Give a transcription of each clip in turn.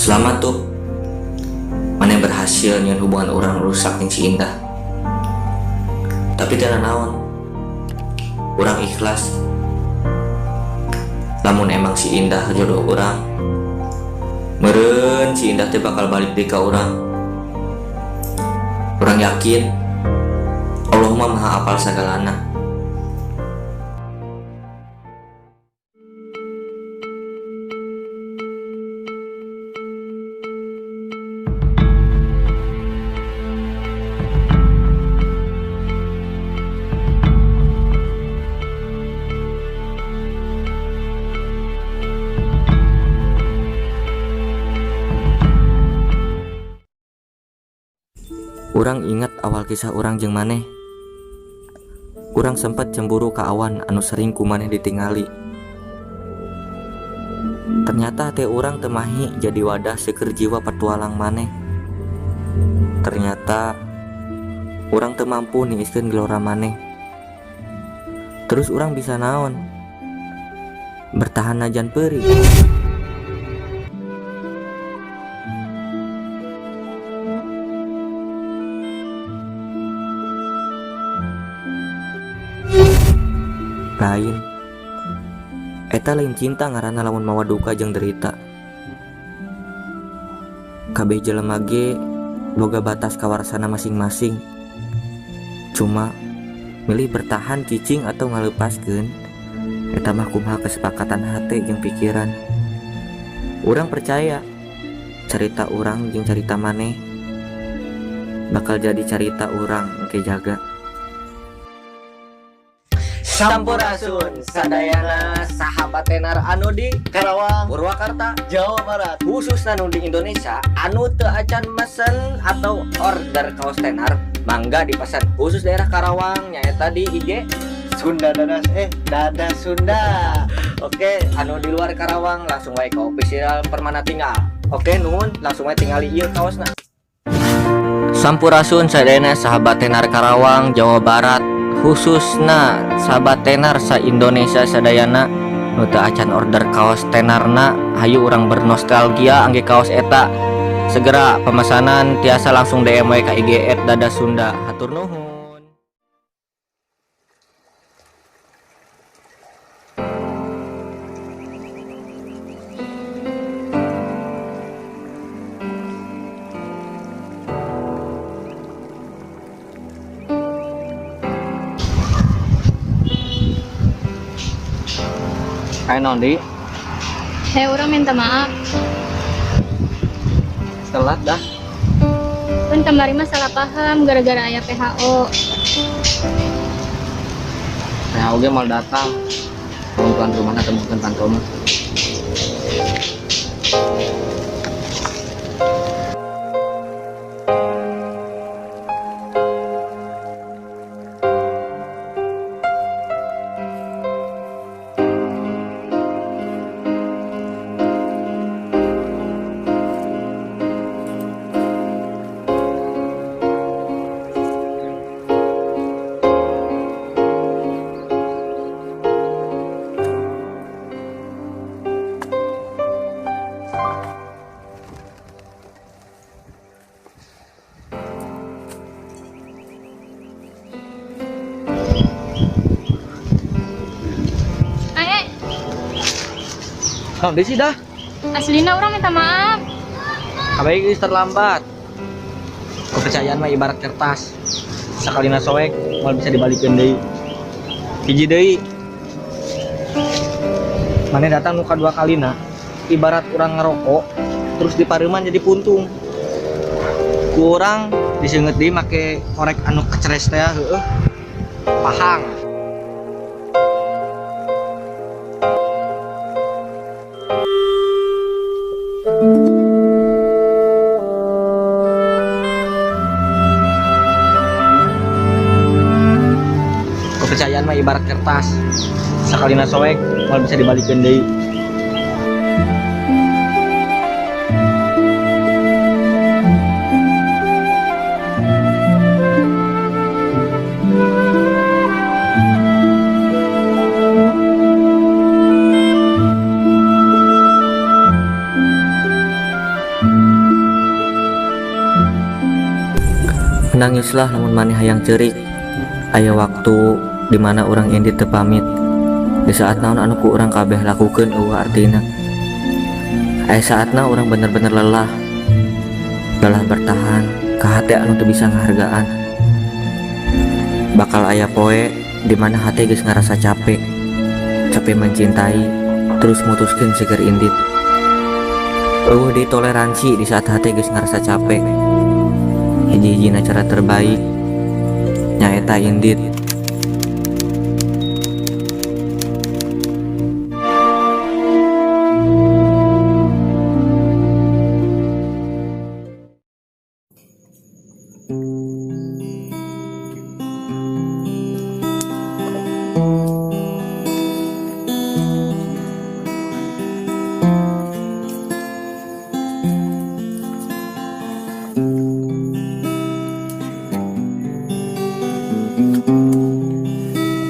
Selamat tuh mana yang berhasil nyen hubungan orang rusak yang si Indah. Tapi tidak naon, orang ikhlas namun emang si Indah jodoh orang. Meren si Indah teh bakal balik deui ka orang. Orang yakin Allah mah maha apal sagalana. Urang ingat awal kisah urang jeung maneh. Urang sempat cemburu ka awan anu sering ku maneh ditingali. Ternyata teh urang temahi jadi wadah seukeur jiwa petualang maneh. Ternyata urang teu mampu niiskeun gelora maneh. Terus urang bisa naon? Bertahan najan peuri. Lain eta lain cinta ngaranna lamun mawa duka jeung derita. Kabeh jelema ge boga batas kawarsana masing-masing. Cuma milih bertahan cicing atau ngalepaskeun eta mah kumaha kesepakatan hate jeung pikiran. Urang percaya cerita urang jeung cerita maneh bakal jadi cerita urang engke jaga. Sampurasun sadayana sahabat tenar anu di Karawang, Purwakarta, Jawa Barat. khususna nu di Indonesia anu teu acan mesen atau order kaos tenar mangga dipesan khusus daerah Karawang nyaeta di IG Sunda Dada Sunda. Oke, anu di luar Karawang langsung wae ke official Permana tinggal. Oke, nuhun langsung wae tingali ieu kaosna. Sampurasun sadayana sahabat tenar Karawang, Jawa Barat, khususna sahabat tenar sa Indonesia sadayana nu teu acan order kaos tenarna hayu urang bernostalgia angge kaos eta. Segera pemesanan tiasa langsung DM we ka IG @dadasunda. Hatur nuhun. Hai Nondi, Orang minta maaf. telat dah. Kan kemarin mah salah paham gara-gara aya PHO. Nah, oge mal datang. Tuan rumahna temukeun kantorna. Nondi sih dah. Aslina orang minta maaf. Kabaik geus terlambat. Kepercayaan mah ibarat kertas. Sakalina soek moal bisa dibalikeun deui. Hiji deui. Mane datang nu kadua kalina ibarat urang ngerokok terus dipareuman jadi puntung. Ku urang diseungeut deui make korek anu keceres teh heueuh. Pahang. Kepercayaan mah ibarat kertas. Sakalina soek moal bisa dibalikeun deui. Menangislah lamun maneh hayang cerik. Aya waktu dimana orang indit teu pamit. Di saat naon anu ku urang kabeh lakukeun eueuh artina. Aya saatna orang bener-bener lelah bertahan ka hate anu teu bisa ngahargaan. Bakal aya poe dimana hate geus ngarasa capek mencintai, terus mutuskeun sigar indit. Eueuh deui toleransi di saat hate geus ngarasa capek. Hiji-hijina cara terbaik nyaeta indit.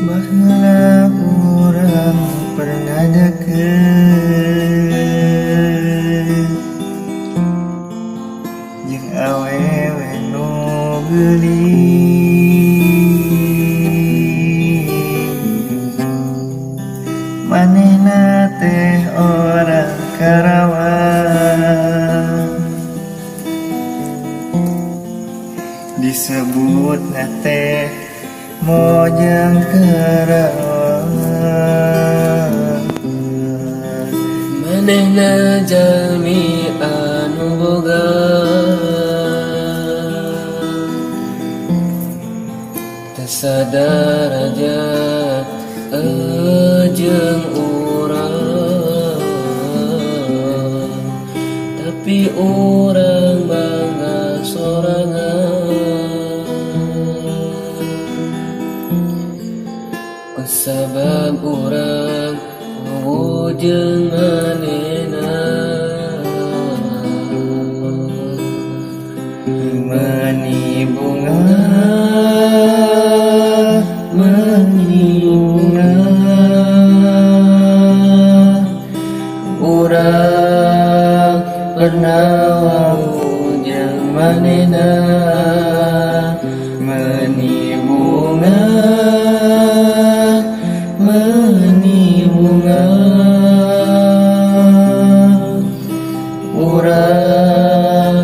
Baheula urang pernah deket jeung awewe nu geuling. Manehna teh orang Karawang, disebutna teh Mojang Karawang. Manehna jalmi anu boga tasadarajat jeung urang, tapi urang bangga sorangan. Sabab urang wujud manehna Meni bunga urang pernah wujud manehna meni bunga urang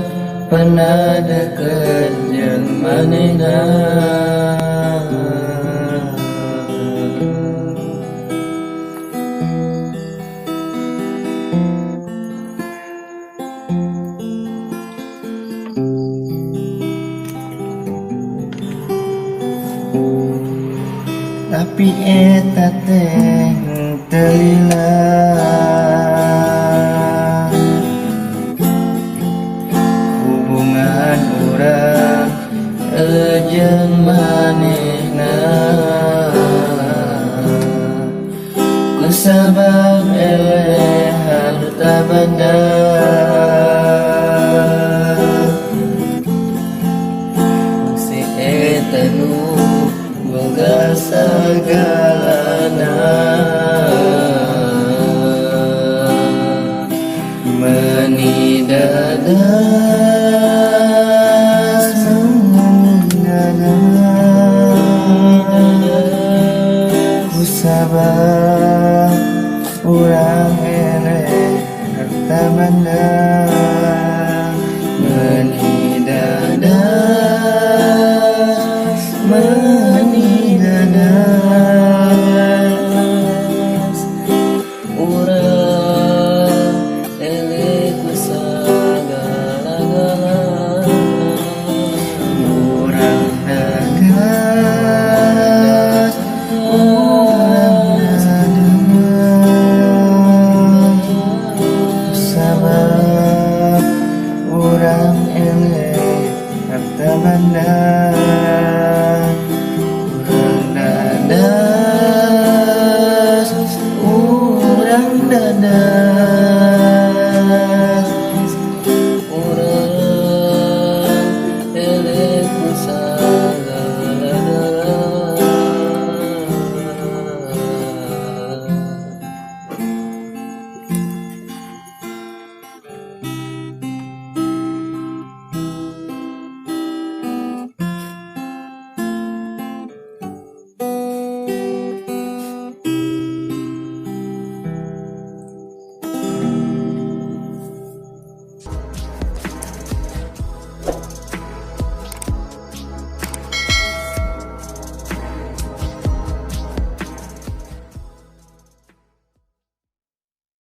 pernah deket jeung manehna. Tapi eta teh teu lila